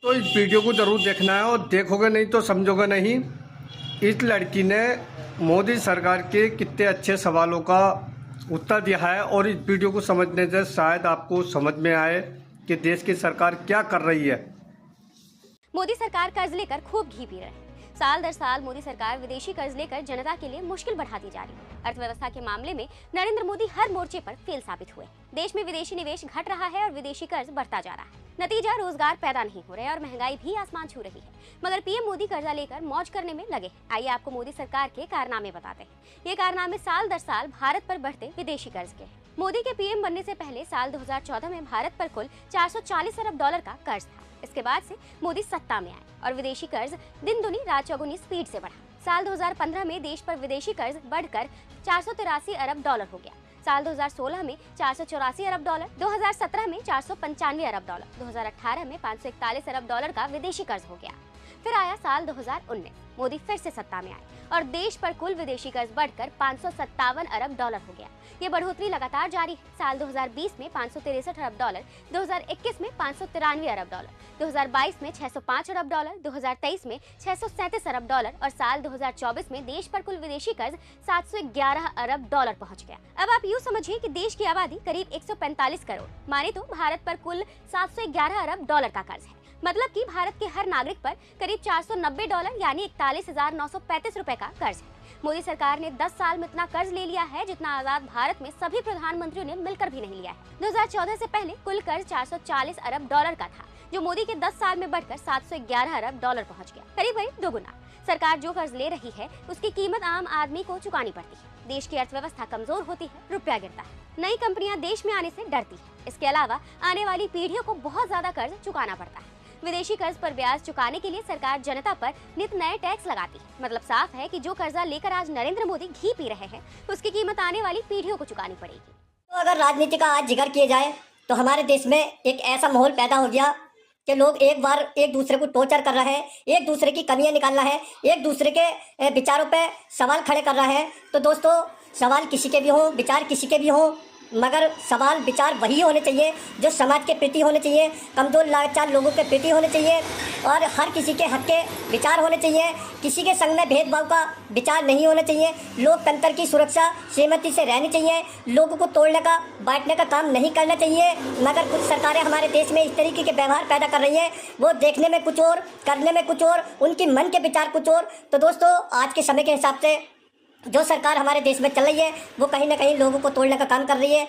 तो इस वीडियो को ज़रूर देखना है और देखोगे नहीं तो समझोगे नहीं। इस लड़की ने मोदी सरकार के कितने अच्छे सवालों का उत्तर दिया है और इस वीडियो को समझने से शायद आपको समझ में आए कि देश की सरकार क्या कर रही है। मोदी सरकार कर्ज लेकर खूब घी पी रहे हैं। साल दर साल मोदी सरकार विदेशी कर्ज लेकर जनता के लिए मुश्किल बढ़ाती जा रही है। अर्थव्यवस्था के मामले में नरेंद्र मोदी हर मोर्चे पर फेल साबित हुए। देश में विदेशी निवेश घट रहा है और विदेशी कर्ज बढ़ता जा रहा है। नतीजा रोजगार पैदा नहीं हो रहे और महंगाई भी आसमान छू रही है। मगर पीएम मोदी कर्जा लेकर मौज करने में लगे हैं। आइए आपको मोदी सरकार के कारनामे बताते हैं। ये कारनामे साल दर साल भारत पर बढ़ते विदेशी कर्ज के। मोदी के पीएम बनने से पहले साल 2014 में भारत पर कुल 440 अरब डॉलर का कर्ज था। इसके बाद से मोदी सत्ता में आए और विदेशी कर्ज दिन दुनी रात चौगुनी स्पीड से बढ़ा। साल 2015 में देश पर विदेशी कर्ज बढ़कर 483 अरब डॉलर हो गया। साल 2016 में 484 अरब डॉलर, 2017 में 495 अरब डॉलर, 2018 में 541 अरब डॉलर का विदेशी कर्ज हो गया। फिर आया साल 2019, मोदी फिर से सत्ता में आए और देश पर कुल विदेशी कर्ज बढ़कर 557 अरब डॉलर हो गया। ये बढ़ोतरी लगातार जारी है। साल 2020 में 563 अरब डॉलर, 2021 में 593 अरब डॉलर, 2022 में 605 अरब डॉलर, 2023 में 637 अरब डॉलर और साल 2024 में देश पर कुल विदेशी कर्ज 711 अरब डॉलर पहुंच गया। अब आप यूँ समझिए कि देश की आबादी करीब 145 करोड़, माने तो भारत पर कुल 711 अरब डॉलर का कर्ज है। मतलब कि भारत के हर नागरिक पर करीब 490 डॉलर यानी 41,935 रुपए का कर्ज है। मोदी सरकार ने 10 साल में इतना कर्ज ले लिया है जितना आजाद भारत में सभी प्रधानमंत्रियों ने मिलकर भी नहीं लिया है। 2014 से पहले कुल कर्ज 440 अरब डॉलर का था, जो मोदी के 10 साल में बढ़कर 711 अरब डॉलर पहुंच गया, करीब करीब दोगुना। सरकार जो कर्ज ले रही है उसकी कीमत आम आदमी को चुकानी पड़ती है। देश की अर्थव्यवस्था कमजोर होती है, रुपया गिरता है, नई कंपनियां देश में आने से डरती है। इसके अलावा आने वाली पीढ़ियों को बहुत ज्यादा कर्ज चुकाना पड़ता है। विदेशी कर्ज पर ब्याज चुकाने के लिए सरकार जनता पर नित नए टैक्स लगाती है। मतलब साफ है कि जो कर्जा लेकर आज नरेंद्र मोदी घी पी रहे हैं उसकी कीमत आने वाली पीढ़ियों को चुकानी पड़ेगी। तो अगर राजनीति का आज जिक्र किया जाए तो हमारे देश में एक ऐसा माहौल पैदा हो गया कि लोग एक बार एक दूसरे को टॉर्चर कर रहे हैं, एक दूसरे की कमियां निकाल रहे हैं, एक दूसरे के विचारों पे सवाल खड़े कर रहे हैं। तो दोस्तों, सवाल किसी के भी हों, विचार किसी के भी हों, मगर सवाल विचार वही होने चाहिए जो समाज के प्रति होने चाहिए, कमजोर लाचार लोगों के प्रति होने चाहिए और हर किसी के हक के विचार होने चाहिए। किसी के संग में भेदभाव का विचार नहीं होना चाहिए। लोकतंत्र की सुरक्षा सहमति से रहनी चाहिए। लोगों को तोड़ने का बांटने का काम नहीं करना चाहिए। मगर कुछ सरकारें हमारे देश में इस तरीके के व्यवहार पैदा कर रही है, वो देखने में कुछ और, करने में कुछ और, उनकी मन के विचार कुछ और। तो दोस्तों, आज के समय के हिसाब से जो सरकार हमारे देश में चल रही है वो कहीं ना कहीं लोगों को तोड़ने का काम कर रही है।